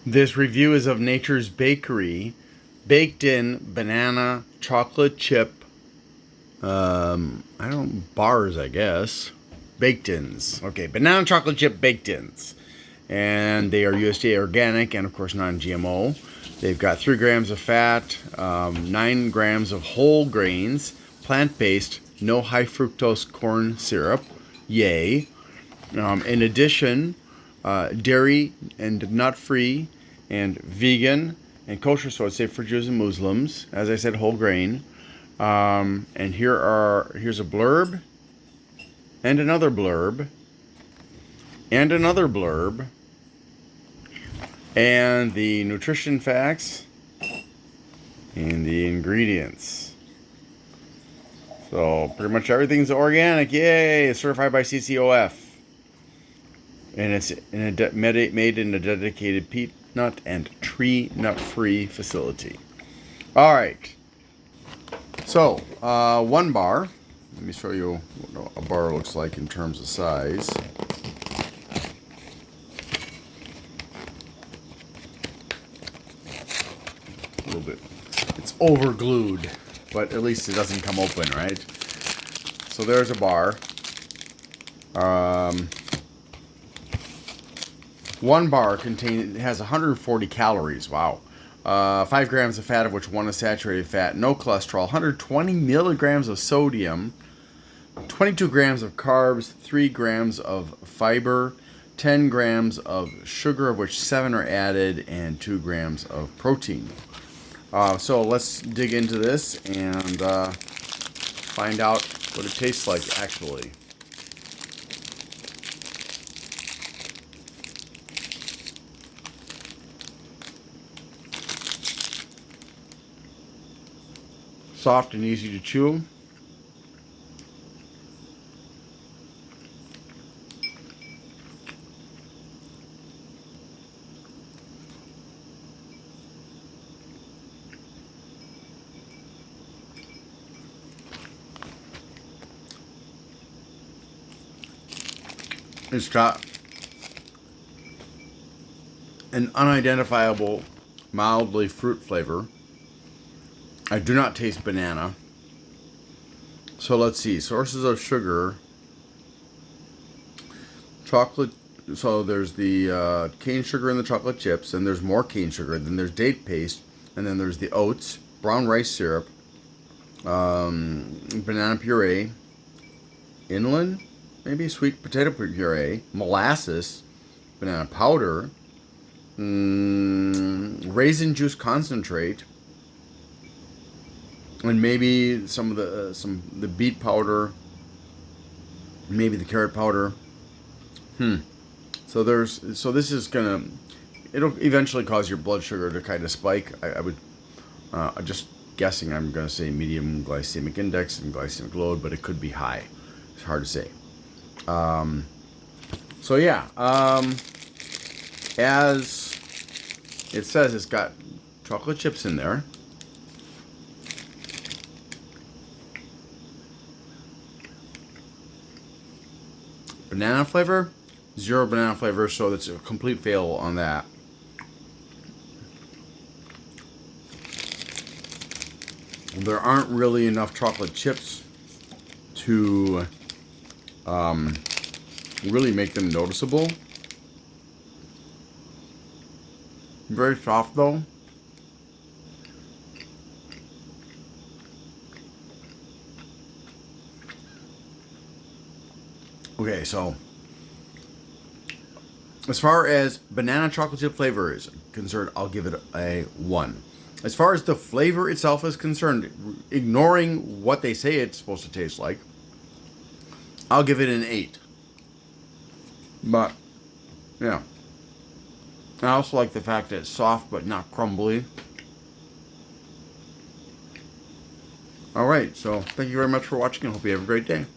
This review is of Nature's Bakery, baked in banana chocolate chip, bars, I guess. Baked ins. Okay, banana chocolate chip baked ins. And they are USDA organic and, of course, non GMO. They've got 3 grams of fat, 9 grams of whole grains, plant based, no high fructose corn syrup. Yay. In addition, dairy and nut free and vegan and kosher, so it's safe for Jews and Muslims. As I said, whole grain. And here's a blurb and another blurb and another blurb and the nutrition facts and the ingredients. So pretty much everything's organic. Yay! It's certified by CCOF. And it's made in a dedicated peanut and tree nut-free facility. All right. So, 1 bar. Let me show you what a bar looks like in terms of size. A little bit. It's over glued, but at least it doesn't come open, right? So there's a bar. 1 bar has 140 calories. Wow. 5 grams of fat, of which 1 is saturated fat. No cholesterol. 120 milligrams of sodium. 22 grams of carbs. 3 grams of fiber. 10 grams of sugar, of which 7 are added, and 2 grams of protein. So let's dig into this and find out what it tastes like actually. Soft and easy to chew. It's got an unidentifiable, mildly fruit flavor. I do not taste banana. So let's see. Sources of sugar. Chocolate. So there's the cane sugar in the chocolate chips, and there's more cane sugar. Then there's date paste, and then there's the oats, brown rice syrup, banana puree, inulin, maybe sweet potato puree, molasses, banana powder, raisin juice concentrate, and maybe some of the beet powder, maybe the carrot powder. So this is it'll eventually cause your blood sugar to kind of spike. I would just guessing, I'm gonna say medium glycemic index and glycemic load, but it could be high. It's hard to say. So yeah, as it says, it's got chocolate chips in there. Banana flavor, 0 banana flavor, so that's a complete fail on that. There aren't really enough chocolate chips to really make them noticeable. Very soft though. Okay, so as far as banana chocolate chip flavor is concerned, I'll give it a 1. As far as the flavor itself is concerned, ignoring what they say it's supposed to taste like, I'll give it an 8. But, yeah. I also like the fact that it's soft but not crumbly. Alright, so thank you very much for watching and hope you have a great day.